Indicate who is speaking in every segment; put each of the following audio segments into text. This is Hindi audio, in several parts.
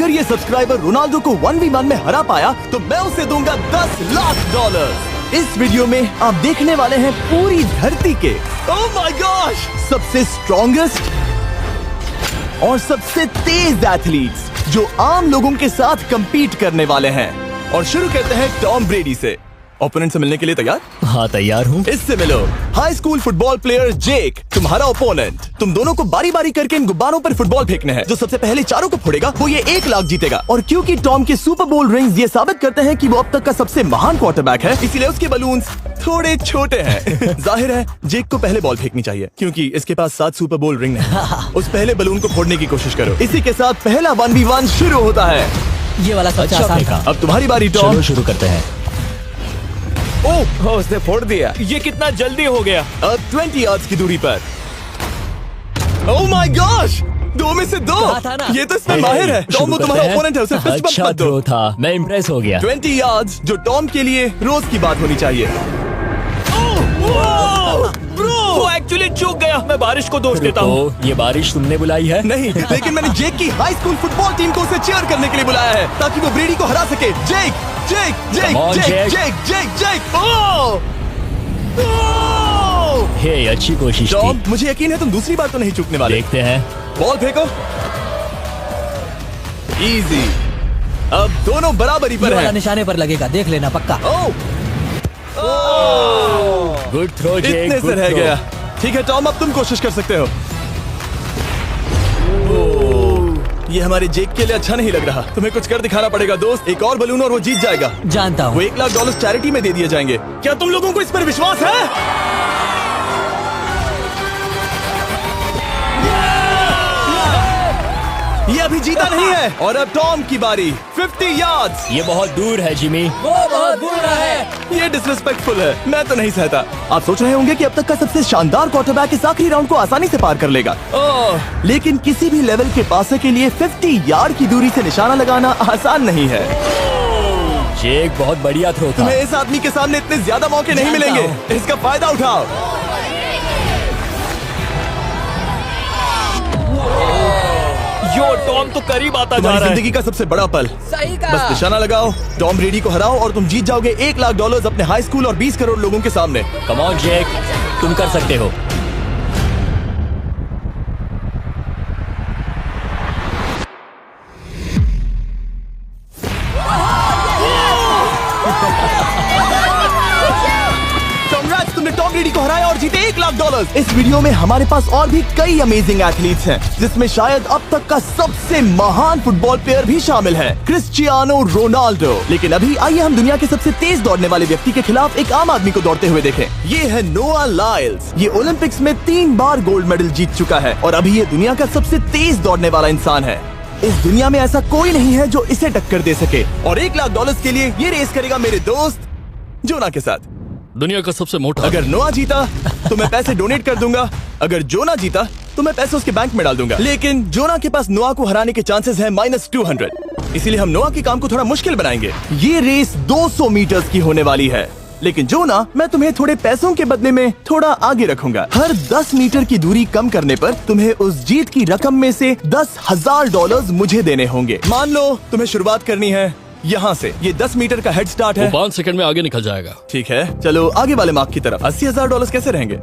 Speaker 1: अगर ये सब्सक्राइबर रोनाल्डो को 1v1 में हरा पाया तो मैं उसे दूंगा $10 लाख। इस वीडियो में आप देखने वाले हैं पूरी धरती के ओह माय गॉश सबसे स्ट्रॉन्गेस्ट और सबसे तेज एथलीट्स जो आम लोगों के साथ compete करने वाले हैं। और शुरू करते हैं टॉम ब्रेडी से। ओपोनेंट से मिलने के लिए तैयार?
Speaker 2: हाँ तैयार हूँ।
Speaker 1: इससे मिलो। हाई स्कूल फुटबॉल प्लेयर जेक तुम्हारा ओपोनेंट। तुम दोनों को बारी बारी करके इन गुब्बारों पर फुटबॉल फेंकने हैं। जो सबसे पहले चारों को फोड़ेगा वो ये 1 लाख जीतेगा। और क्योंकि टॉम के सुपर बोल रिंग्स ये साबित करते हैं कि वो अब तक का सबसे महान क्वार्टरबैक है, इसीलिए उसके बलून्स थोड़े छोटे हैं। जाहिर है जेक को पहले बॉल फेंकनी चाहिए क्योंकि इसके पास 7 सुपर बोल रिंग है। उस पहले बलून को फोड़ने की कोशिश करो। इसी के साथ पहला 1v1 शुरू होता है।
Speaker 2: ये वाला सबसे आसान था।
Speaker 1: अब तुम्हारी बारी टॉम।
Speaker 2: चलो शुरू करते हैं।
Speaker 1: ओह उसने फोड़ दिया। ये कितना जल्दी हो गया। अब 20 यार्ड्स की दूरी पर। ओह माय गॉश 2 में से 2। ये तो इसमें माहिर है। टॉम वो तुम्हारा ओपोनेंट है, उसे फिस्ट बम्प
Speaker 2: अच्छा
Speaker 1: मत दो।
Speaker 2: थ्रो था, मैं इम्प्रेस हो गया।
Speaker 1: 20 यार्ड्स जो टॉम के लिए रोज की बात होनी चाहिए।
Speaker 3: वो एक्चुअली चूक गया। मैं बारिश को दोष देता हूँ।
Speaker 2: तो ये बारिश तुमने बुलाई है?
Speaker 1: नहीं, लेकिन मैंने जेक की हाई स्कूल फुटबॉल टीम को उसे चीयर करने के लिए बुलाया है ताकि वो ब्रेडी को हरा सके। जेक जेक जेक
Speaker 2: Come on,
Speaker 1: जेक
Speaker 2: Jake.
Speaker 1: जेक जेक जेक ओह
Speaker 2: हे अच्छी कोशिश
Speaker 1: टॉम
Speaker 2: थी।
Speaker 1: मुझे यकीन है तुम दूसरी बार तो नहीं चूकने वाले।
Speaker 2: देखते हैं।
Speaker 1: बॉल फेंको। इजी। अब दोनों बराबरी पर
Speaker 4: ये वाला
Speaker 1: हैं।
Speaker 4: निशाने पर लगेगा, देख लेना पक्का।
Speaker 1: ओह
Speaker 2: गुड थ्रो जेक,
Speaker 1: इतने से
Speaker 2: good
Speaker 1: रह
Speaker 2: throw.
Speaker 1: गया। ठीक है टॉम अब तुम कोशिश कर सकते हो। ये हमारे जेक के लिए अच्छा नहीं लग रहा। तुम्हें कुछ कर दिखाना पड़ेगा दोस्त। एक और बलून और वो जीत जाएगा।
Speaker 4: जानता
Speaker 1: वो
Speaker 4: हूँ।
Speaker 1: $1 लाख चैरिटी में दे दिए जाएंगे। क्या तुम लोगों को इस पर विश्वास है? ये अभी जीता नहीं है। और अब टॉम की बारी। 50 यार्ड्स।
Speaker 2: ये बहुत दूर है जिमी।
Speaker 4: वो बहुत बुरा है।
Speaker 1: ये डिसरिस्पेक्टफुल है। मैं तो नहीं सहता। आप सोच रहे होंगे कि अब तक का सबसे शानदार क्वार्टरबैक इस आखिरी राउंड को आसानी से पार कर लेगा। ओह लेकिन किसी भी लेवल के पासे के लिए 50 यार्ड की दूरी से निशाना लगाना आसान नहीं है।
Speaker 2: जेक बहुत बढ़िया थ्रो था।
Speaker 1: तुम्हें इस आदमी के सामने इतने ज्यादा मौके नहीं
Speaker 4: जानता
Speaker 1: मिलेंगे। इसका फायदा उठाओ।
Speaker 3: यो टॉम तो करीब आता जा
Speaker 1: तुम्हारी
Speaker 3: रहा है।
Speaker 1: जिंदगी का सबसे बड़ा पल।
Speaker 4: सही
Speaker 1: बस निशाना लगाओ, टॉम ब्रेडी को हराओ और तुम जीत जाओगे $1 लाख अपने हाई स्कूल और 20 करोड़ लोगों के सामने।
Speaker 2: कम ऑन जेक, तुम कर सकते हो।
Speaker 1: Congrats, तुमने टॉम ब्रेडी को हराया और जीते $1 लाख। इस वीडियो में हमारे पास और भी कई अमेजिंग एथलीट्स हैं, जिसमें शायद अब तक का सबसे महान फुटबॉल प्लेयर भी शामिल है, क्रिस्टियानो रोनाल्डो। लेकिन अभी आइए हम दुनिया के सबसे तेज दौड़ने वाले व्यक्ति के खिलाफ एक आम आदमी को दौड़ते हुए देखें। ये है नोआ लाइल्स। ये ओलंपिक्स में 3 बार गोल्ड मेडल जीत चुका है और अभी ये दुनिया का सबसे तेज दौड़ने वाला इंसान है। इस दुनिया में ऐसा कोई नहीं है जो इसे टक्कर दे सके। और $1 लाख के लिए ये रेस करेगा मेरे दोस्त जोना के साथ।
Speaker 3: दुनिया का सबसे मोटा।
Speaker 1: अगर नोआ जीता तो मैं पैसे डोनेट कर दूंगा। अगर जोना जीता तो मैं पैसे उसके बैंक में डाल दूंगा। लेकिन जोना के पास नोआ को हराने के चांसेस हैं -200। इसीलिए हम नोआ के काम को थोड़ा मुश्किल बनाएंगे। ये रेस 200 मीटर्स की होने वाली है। लेकिन जोना मैं तुम्हें थोड़े पैसों के बदले में थोड़ा आगे रखूंगा। हर 10 मीटर की दूरी कम करने पर तुम्हें उस जीत की रकम में से $10,000 मुझे देने होंगे। मान लो तुम्हें शुरुआत करनी है यहाँ से। ये 10 मीटर का हेड स्टार्ट है।
Speaker 3: 5 सेकंड में आगे निकल जाएगा।
Speaker 1: ठीक है चलो आगे वाले मार्क की तरफ। $80,000 कैसे रहेंगे?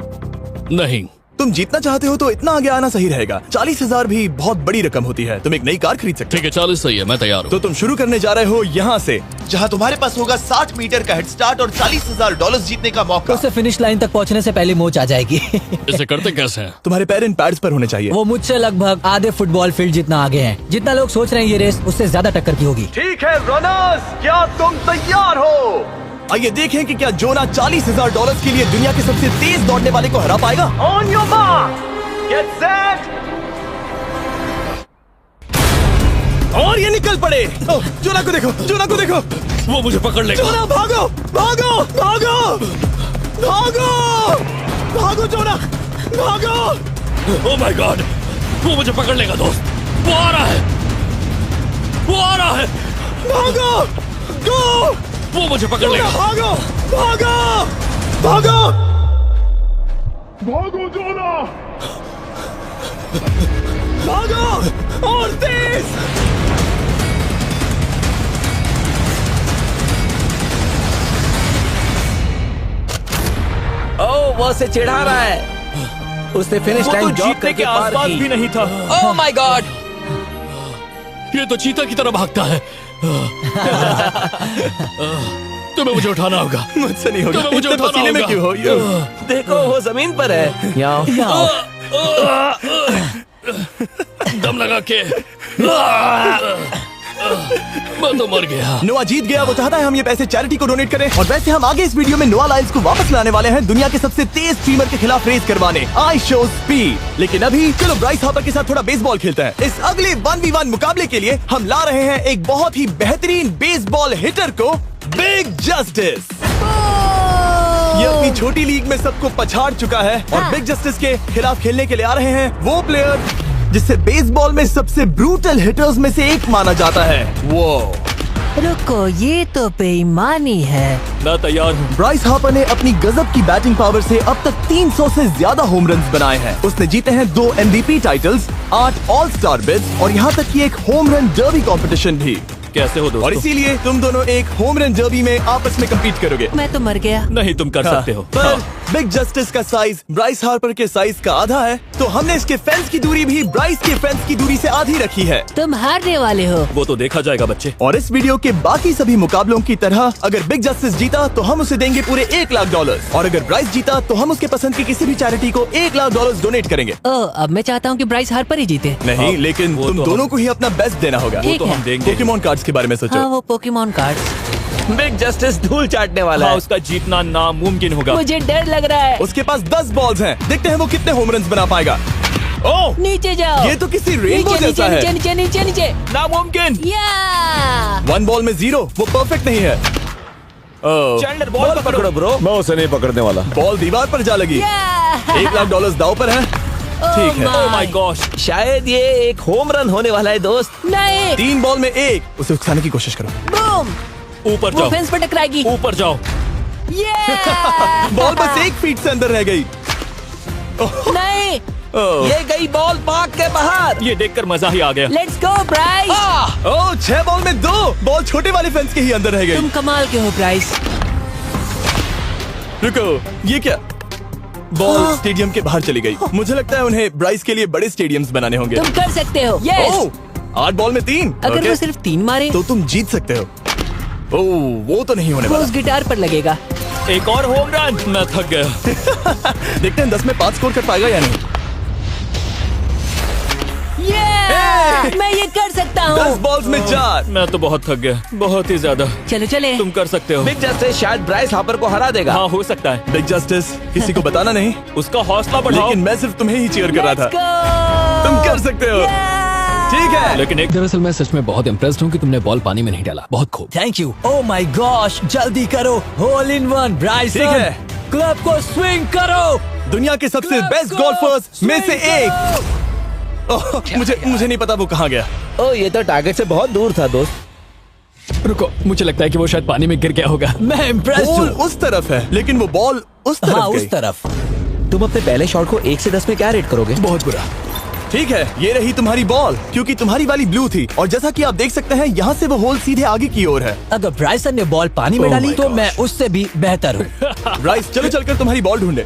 Speaker 3: नहीं,
Speaker 1: तुम जीतना चाहते हो तो इतना आगे आना सही रहेगा। 40,000 भी बहुत बड़ी रकम होती है। तुम एक नई कार खरीद सकते हो।
Speaker 3: ठीक है 40 सही है, मैं तैयार
Speaker 1: तो
Speaker 3: हूँ।
Speaker 1: तुम शुरू करने जा रहे हो यहाँ से, जहाँ तुम्हारे पास होगा 60 मीटर का हेड स्टार्ट और $40,000 जीतने का मौका।
Speaker 4: उसे फिनिश लाइन तक पहुँचने से पहले मोच आ जाएगी।
Speaker 3: इसे करते कैसे हैं?
Speaker 1: तुम्हारे पैर इन पैड्स पर होने चाहिए।
Speaker 4: वो मुझसे लगभग आधे फुटबॉल फील्ड जितना आगे हैं। जितना लोग सोच रहे हैं ये रेस उससे ज्यादा टक्कर की होगी।
Speaker 1: ठीक है रनर्स, क्या तुम तैयार हो? आइए देखें कि क्या जोना $40,000 के लिए दुनिया के सबसे तेज दौड़ने वाले को हरा पाएगा। On your mark, get set, और ये निकल पड़े। ओह, जोना को देखो, जोना को देखो।
Speaker 3: वो मुझे पकड़ लेगा।
Speaker 1: जोना भागो, भागो, भागो, भागो, भागो जोना, भागो।
Speaker 3: ओह माय गॉड, वो मुझे पकड़ लेगा दोस्त। वो आ रहा है, वो आ रहा है।
Speaker 1: भागो, गो,
Speaker 3: वो मुझे पकड़ लेगा।
Speaker 1: भागो, भागो, भागो,
Speaker 5: भागो जोना!
Speaker 1: भागो और तेज।
Speaker 5: उसे चिढ़ा रहा है। उसने फिनिश
Speaker 3: वो तो
Speaker 5: लाइन जॉब
Speaker 3: जीतने
Speaker 5: करके
Speaker 3: के
Speaker 5: पार
Speaker 3: आसपास
Speaker 5: की।
Speaker 3: भी नहीं था।
Speaker 5: Oh my God!
Speaker 3: ये तो चीता की तरह भागता है। तुम्हें मुझे उठाना होगा।
Speaker 1: मुझसे नहीं होगा।
Speaker 3: तुम्हें मुझे
Speaker 1: इतने
Speaker 3: उठाना
Speaker 1: पसीने में
Speaker 3: होगा।
Speaker 1: क्यों हो? यो।
Speaker 5: देखो वो जमीन पर है। याओ।
Speaker 3: दम लगा के मैं तो मर गया।
Speaker 1: नोआ जीत गया। वो चाहता है हम ये पैसे चैरिटी को डोनेट करें। और वैसे हम आगे इस वीडियो में नोआ लाइल्स को वापस लाने वाले हैं दुनिया के सबसे तेज स्ट्रीमर के खिलाफ रेस करवाने, आई शो स्पीड। लेकिन अभी चलो ब्राइस हार्पर के साथ थोड़ा बेसबॉल खेलते हैं। इस अगले 1v1 मुकाबले के लिए हम ला रहे हैं एक बहुत ही बेहतरीन बेसबॉल हिटर को, बिग जस्टिस। ये अपनी छोटी लीग में सबको पछाड़ चुका है और बिग जस्टिस के खिलाफ खेलने के लिए आ रहे हैं वो प्लेयर जिसे बेसबॉल में सबसे ब्रूटल हिटर्स में से एक माना जाता है। वो
Speaker 6: रुको, ये तो बेईमानी है।
Speaker 3: मैं तैयार हूँ।
Speaker 1: ब्राइस हार्पर ने अपनी गजब की बैटिंग पावर से अब तक 300 से ज्यादा होम रन्स बनाए हैं। उसने जीते हैं 2 MVP titles, 8 all star bids और यहाँ तक कि एक होम रन डर्बी कंपटीशन भी।
Speaker 3: कैसे हो
Speaker 1: और
Speaker 3: दोस्तों?
Speaker 1: इसीलिए तुम दोनों एक होम रन डर्बी में आपस में कम्पीट करोगे।
Speaker 6: मैं तो मर गया।
Speaker 3: नहीं, तुम कर सकते हो।
Speaker 1: पर बिग जस्टिस का साइज ब्राइस हार्पर के साइज का आधा है, तो हमने इसके फेंस की दूरी भी ब्राइस के फेंस की दूरी से आधी रखी है।
Speaker 6: तुम हारने वाले हो।
Speaker 3: वो तो देखा जाएगा बच्चे।
Speaker 1: और इस वीडियो के बाकी सभी मुकाबलों की तरह अगर बिग जस्टिस जीता तो हम उसे देंगे पूरे $1 लाख और अगर ब्राइस जीता तो हम उसके पसंद की किसी भी चैरिटी को $1 लाख डोनेट करेंगे।
Speaker 6: ओह, अब मैं चाहता हूँ कि ब्राइस हार्पर ही जीते।
Speaker 1: नहीं,
Speaker 3: हाँ,
Speaker 1: लेकिन
Speaker 3: वो
Speaker 1: तुम
Speaker 3: तो
Speaker 1: दोनों को ही अपना बेस्ट देना होगा।
Speaker 6: ठीक
Speaker 3: तो
Speaker 6: है।
Speaker 3: हम देंगे।
Speaker 1: पोकेमॉन कार्ड्स के बारे में सोचो।
Speaker 6: हाँ, वो पोकेमॉन कार्ड।
Speaker 5: बिग जस्टिस धूल चाटने वाला
Speaker 3: हाँ,
Speaker 5: है।
Speaker 3: उसका जीतना नामुमकिन होगा।
Speaker 6: मुझे डर लग रहा है।
Speaker 1: उसके पास 10 बॉल्स हैं, देखते हैं वो कितने होम रन्स बना पाएगा।
Speaker 3: ओह,
Speaker 6: नीचे जाओ।
Speaker 1: ये तो किसी रेनबो
Speaker 6: नीचे
Speaker 1: जैसा
Speaker 6: नीचे
Speaker 1: है।
Speaker 6: नीचे नीचे नीचे।
Speaker 3: नामुमकिन।
Speaker 6: या
Speaker 1: 1 बॉल में 0, वो परफेक्ट नहीं है।
Speaker 5: चैंडलर बॉल पकड़ो ब्रो।
Speaker 7: मैं उसे नहीं पकड़ने वाला।
Speaker 1: बॉल दीवार पर जा लगी। $1 लाख दाव पर है। ठीक है।
Speaker 3: ओह माय गॉश।
Speaker 5: शायद ये एक होम रन होने वाला है दोस्त।
Speaker 6: नहीं।
Speaker 1: 3 बॉल में 1, उसे उकसाने की कोशिश करो।
Speaker 6: बूम।
Speaker 3: ऊपर
Speaker 6: वो
Speaker 3: जाओ,
Speaker 6: फेंस पर टकराएगी।
Speaker 3: ऊपर जाओ।
Speaker 1: बॉल बस 1 फीट से अंदर रह गई।
Speaker 6: नहीं।
Speaker 5: ये गई बॉल पार्क के बाहर।
Speaker 3: ये देखकर मजा ही आ गया।
Speaker 6: Let's go Bryce.
Speaker 1: Oh, 6 ball में 2, बॉल छोटे वाले फेंस के ही अंदर रह गई।
Speaker 6: तुम कमाल के हो ब्राइस।
Speaker 1: रुको, ये क्या? बॉल स्टेडियम के बाहर चली गई। मुझे लगता है उन्हें ब्राइस के लिए बड़े स्टेडियम्स बनाने होंगे।
Speaker 6: तुम कर सकते हो। यस।
Speaker 1: ओह, 8 बॉल में 3।
Speaker 6: अगर
Speaker 1: ओके,
Speaker 6: वो सिर्फ 3 मारे
Speaker 1: तो तुम जीत सकते हो। ओह, वो तो नहीं होने
Speaker 6: वो
Speaker 1: वाला।
Speaker 6: उस गिटार पर लगेगा।
Speaker 3: एक और होम रन। मैं थक गया।
Speaker 1: देखते हैं 10 में 5 स्कोर कर पाएगा या नहीं।
Speaker 6: मैं ये कर सकता
Speaker 1: 10
Speaker 6: हूँ।
Speaker 1: बॉल्स में 4।
Speaker 3: मैं तो बहुत थक गया, बहुत ही ज्यादा।
Speaker 6: चलो चले।
Speaker 3: तुम कर सकते हो।
Speaker 5: बिग जस्टिस शायद ब्राइस हार्पर को हरा देगा।
Speaker 3: हाँ, हो सकता है।
Speaker 1: बिग जस्टिस किसी को बताना नहीं,
Speaker 3: उसका हौसला बढ़ाओ।
Speaker 1: लेकिन मैं सिर्फ तुम्हें ही चीयर कर रहा था।
Speaker 6: Let's go!
Speaker 1: तुम कर सकते हो। ठीक है।
Speaker 3: लेकिन एक
Speaker 2: दरअसल मैं सच में बहुत इम्प्रेस्ड हूँ कि तुमने बॉल पानी में नहीं डाला। बहुत खूब।
Speaker 4: Thank you. Oh my gosh, जल्दी करो। Hole in one Bryson.
Speaker 1: ठीक है।
Speaker 4: क्लब को स्विंग करो।
Speaker 1: दुनिया के सबसे
Speaker 4: Club
Speaker 1: बेस्ट
Speaker 4: को
Speaker 1: गोल्फर्स में से
Speaker 4: swing
Speaker 1: एक।
Speaker 4: करो।
Speaker 1: ओह, मुझे नहीं पता वो कहाँ गया।
Speaker 5: ओ ये तो टारगेट से बहुत दूर था दोस्त।
Speaker 2: रुको, मुझे लगता है कि वो शायद पानी में गिर गया होगा।
Speaker 4: मैं इम्प्रेस्ड
Speaker 1: बॉल
Speaker 4: हूँ।
Speaker 1: उस तरफ है, लेकिन वो बॉल उस तरफ
Speaker 4: हाँ,
Speaker 1: गई।
Speaker 4: उस तरफ।
Speaker 5: तुम अपने पहले शॉट को 1 से 10 में क्या रेट करोगे?
Speaker 1: बहुत बुरा। ठीक है, ये रही तुम्हारी बॉल, क्योंकि तुम्हारी वाली ब्लू थी और जैसा कि आप देख सकते हैं यहाँ से वो होल सीधे आगे की ओर है।
Speaker 4: अगर ब्राइसन ने बॉल पानी में
Speaker 1: Oh
Speaker 4: डाली
Speaker 1: my
Speaker 4: तो
Speaker 1: gosh.
Speaker 4: मैं उससे भी बेहतर हूँ।
Speaker 1: ब्राइस, चलो चलकर तुम्हारी बॉल ढूंढे।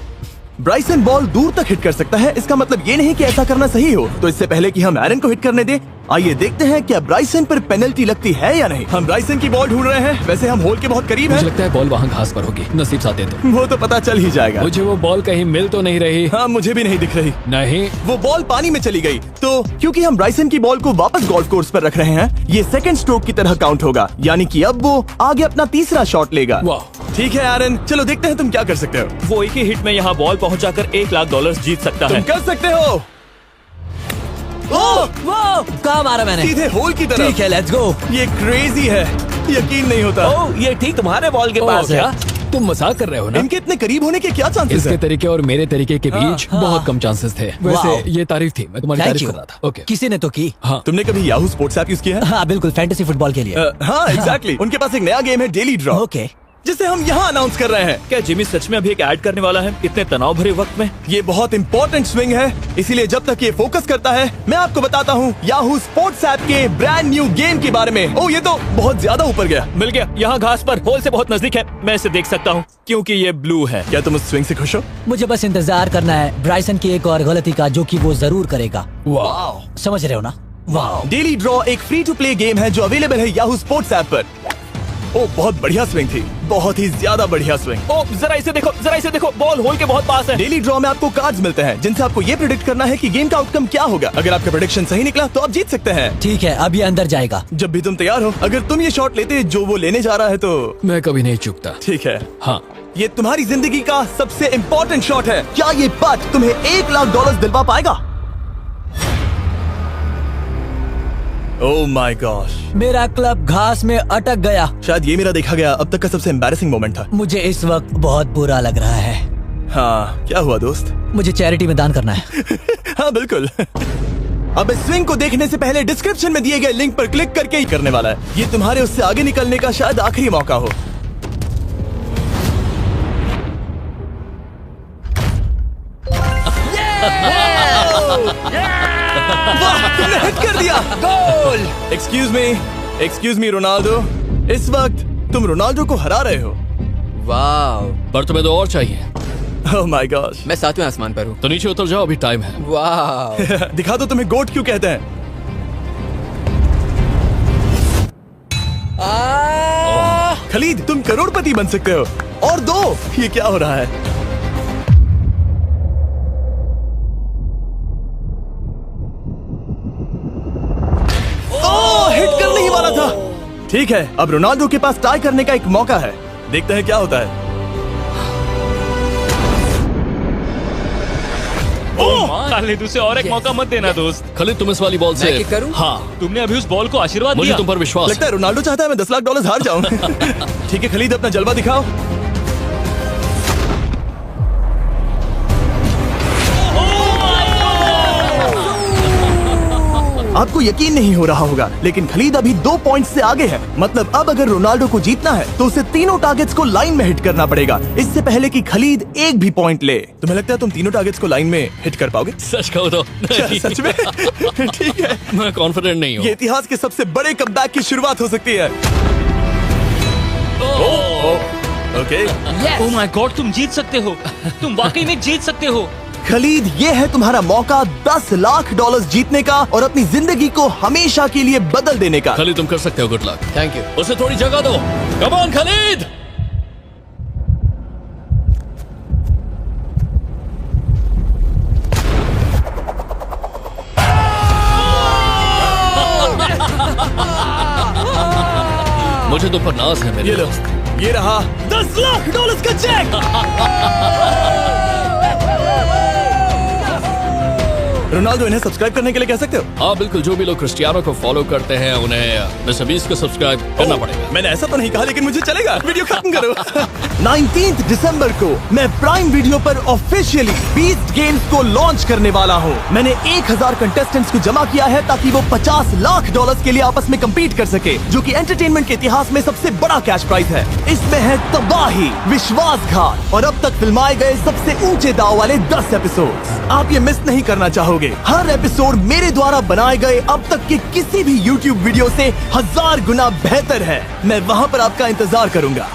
Speaker 1: ब्राइसन बॉल दूर तक हिट कर सकता है, इसका मतलब ये नहीं कि ऐसा करना सही हो। तो इससे पहले कि हम एरन को हिट करने दें, आइए देखते हैं क्या ब्राइसन पर पेनल्टी लगती है या नहीं। हम ब्राइसन की बॉल ढूंढ रहे हैं, वैसे हम होल के बहुत करीब
Speaker 2: मुझे
Speaker 1: हैं।
Speaker 2: लगता है बॉल वहाँ घास पर होगी। नसीब साथ दे दो।
Speaker 1: वो तो पता चल ही जाएगा।
Speaker 2: मुझे वो बॉल कहीं मिल तो नहीं रही।
Speaker 1: हाँ, मुझे भी नहीं दिख रही।
Speaker 2: नहीं।
Speaker 1: वो बॉल पानी में चली गई। तो क्योंकि हम ब्राइसन की बॉल को वापस गोल्फ कोर्स पर रख रहे हैं, ये सेकंड स्ट्रोक की तरह काउंट होगा, यानी कि अब वो आगे अपना तीसरा शॉट लेगा।
Speaker 2: वाह।
Speaker 1: ठीक है एरन, चलो देखते हैं तुम क्या कर सकते हो।
Speaker 3: वो एक ही हिट में यहाँ बॉल पहुँचाकर $1 लाख जीत सकता
Speaker 1: तुम
Speaker 3: है।
Speaker 1: कर सकते हो। ओह,
Speaker 4: वो कहाँ मारा मैंने?
Speaker 1: सीधे होल की तरफ।
Speaker 4: ठीक है, लेट्स गो।
Speaker 1: ये क्रेजी है, यकीन नहीं होता।
Speaker 5: ओ ये ठीक तुम्हारे बॉल के
Speaker 2: ओह,
Speaker 5: पास
Speaker 2: क्या?
Speaker 5: है।
Speaker 2: तुम मजाक कर रहे हो ना?
Speaker 1: इनके इतने करीब होने के क्या चांसेस
Speaker 2: इसके
Speaker 1: हैं?
Speaker 2: तरीके और मेरे तरीके के बीच
Speaker 4: हाँ।
Speaker 2: बहुत कम चांसेस थे।
Speaker 4: वाओ।
Speaker 2: वैसे ये तारीफ थी, मैं तुम्हारी
Speaker 4: थैंक
Speaker 2: तारीफ
Speaker 4: यू।
Speaker 2: कर रहा था। ओके।
Speaker 4: किसी ने तो की।
Speaker 2: हाँ।
Speaker 1: तुमने कभी याहू स्पोर्ट्स ऐप यूज किया है?
Speaker 4: हाँ बिल्कुल, फैंटेसी फुटबॉल के लिए।
Speaker 1: हाँ, एग्जैक्टली। उनके पास एक नया गेम है, डेली ड्रॉ।
Speaker 4: ओके।
Speaker 1: जिसे हम यहाँ अनाउंस कर रहे हैं।
Speaker 3: क्या जिमी सच में अभी एक ऐड करने वाला है इतने तनाव भरे वक्त में?
Speaker 1: ये बहुत इंपॉर्टेंट स्विंग है, इसीलिए जब तक ये फोकस करता है मैं आपको बताता हूँ याहू स्पोर्ट्स ऐप के ब्रांड न्यू गेम के बारे में। ओह, ये तो बहुत ज्यादा ऊपर गया।
Speaker 3: मिल गया, यहाँ घास पर होल से बहुत नजदीक है। मैं इसे देख सकता हूँ क्योंकि ये ब्लू है।
Speaker 1: क्या तुम उस स्विंग से खुश हो?
Speaker 4: मुझे बस इंतजार करना है ब्राइसन की एक और गलती का, जो कि वो जरूर करेगा।
Speaker 2: वाह,
Speaker 4: समझ रहे हो ना? वाह।
Speaker 1: डेली ड्रॉ एक फ्री टू प्ले गेम है जो अवेलेबल है याहू स्पोर्ट्स ऐप पर। ओ, बहुत बढ़िया स्विंग थी, बहुत ही ज्यादा बढ़िया स्विंग।
Speaker 3: ओ, जरा इसे देखो, बॉल होल के बहुत पास है।
Speaker 1: डेली ड्रॉ में आपको कार्ड्स मिलते हैं जिनसे आपको ये प्रेडिक्ट करना है कि गेम का आउटकम क्या होगा। अगर आपका प्रेडिक्शन सही निकला तो आप जीत सकते हैं।
Speaker 4: ठीक है, अब ये अंदर जाएगा।
Speaker 1: जब भी तुम तैयार हो, अगर तुम ये शॉट लेते जो वो लेने जा रहा है तो
Speaker 2: मैं कभी नहीं चूकता।
Speaker 1: ठीक है।
Speaker 2: हाँ,
Speaker 1: ये तुम्हारी जिंदगी का सबसे इम्पोर्टेंट शॉट है। क्या ये पट तुम्हें $1,00,000 दिलवा पाएगा? ओह माय गॉश,
Speaker 4: मेरा क्लब घास में अटक गया।
Speaker 1: शायद ये मेरा देखा गया अब तक का सबसे एम्बैरेसिंग मोमेंट था।
Speaker 4: मुझे इस वक्त बहुत बुरा लग रहा है।
Speaker 1: हाँ, क्या हुआ दोस्त?
Speaker 4: मुझे चैरिटी में दान करना है।
Speaker 1: हाँ बिल्कुल। अब इस स्विंग को देखने से पहले डिस्क्रिप्शन में दिए गए लिंक पर क्लिक करके ही करने वाला है। ये तुम्हारे उससे आगे निकलने का शायद आखिरी मौका हो। वाह, तुमने हिट कर दिया। गोल। एक्सक्यूज मी रोनाल्डो, इस वक्त तुम रोनाल्डो को हरा रहे हो।
Speaker 2: वाह, पर तुम्हें तो और चाहिए।
Speaker 1: ओह माय गॉश,
Speaker 2: मैं 7वें आसमान पर हूँ। तो नीचे उतर जाओ, अभी टाइम है। वाह।
Speaker 1: दिखा दो तुम्हें गोट क्यों कहते हैं। खलीद, तुम करोड़पति बन सकते हो। और दो, ये क्या हो रहा है? हिट करने ही वाला था। ठीक है, अब रोनाल्डो के पास टाई करने का एक मौका है। देखते हैं क्या होता है।
Speaker 3: खालिद, उसे और एक मौका मत देना दोस्त।
Speaker 2: खालिद, तुम इस वाली बॉल से
Speaker 3: करूं?
Speaker 2: हाँ,
Speaker 3: तुमने अभी उस बॉल को आशीर्वाद
Speaker 2: मुझे
Speaker 3: दिया।
Speaker 2: तुम पर विश्वास
Speaker 1: लगता है रोनाल्डो चाहता है मैं $10,00,000 हार जाऊं। ठीक है खलीद, अपना जलवा दिखाओ। आपको यकीन नहीं हो रहा होगा, लेकिन खलीद अभी 2 पॉइंट से आगे है। मतलब अब अगर रोनाल्डो को जीतना है तो उसे तीनों टारगेट्स को लाइन में हिट करना पड़ेगा, इससे पहले कि खलीद एक भी पॉइंट ले। तुम्हें लगता है तुम तीनों टारगेट्स को लाइन में हिट कर पाओगे?
Speaker 2: सच कहो तो
Speaker 1: सच में? ठीक है,
Speaker 2: मैं कॉन्फिडेंट नहीं हूँ।
Speaker 1: ये इतिहास के सबसे बड़े कमबैक की शुरुआत हो सकती है। ओके।
Speaker 3: ओह माय गॉड, तुम जीत सकते हो। तुम वाकई में जीत सकते हो।
Speaker 1: खलीद, ये है तुम्हारा मौका $10,00,000 जीतने का और अपनी जिंदगी को हमेशा के लिए बदल देने का।
Speaker 2: खालिद, तुम कर सकते हो। Good luck. Thank you. उसे थोड़ी जगह दो। Come on Khalid. मुझे तुम पर नाज है मेरे
Speaker 1: ये लो,
Speaker 2: दोस्त।
Speaker 1: ये रहा $10,00,000 का चेक। रोनाल्डो, इन्हें सब्सक्राइब करने के लिए कह सकते हो?
Speaker 2: हाँ बिल्कुल, जो भी लोग क्रिस्टियानो को फॉलो करते हैं उन्हें मिस्टर बीस्ट को सब्सक्राइब करना पड़ेगा।
Speaker 1: मैंने ऐसा तो नहीं कहा, लेकिन मुझे चलेगा। वीडियो खत्म करो। 19 दिसंबर को मैं प्राइम वीडियो पर ऑफिशियली बीस्ट गेम्स को लॉन्च करने वाला हूँ। मैंने 1000 कंटेस्टेंट्स को जमा किया है ताकि वो $50,00,000 के लिए आपस में कम्पीट कर सके, जो कि एंटरटेनमेंट के इतिहास में सबसे बड़ा कैश प्राइज है। इसमें है तबाही, विश्वासघात और अब तक फिल्माए गए सबसे ऊंचे दाव वाले 10 एपिसोड्स। आप ये मिस नहीं करना चाहोगे। हर एपिसोड मेरे द्वारा बनाए गए अब तक के किसी भी YouTube वीडियो से 1000 गुना बेहतर है। मैं वहाँ पर आपका इंतजार करूंगा।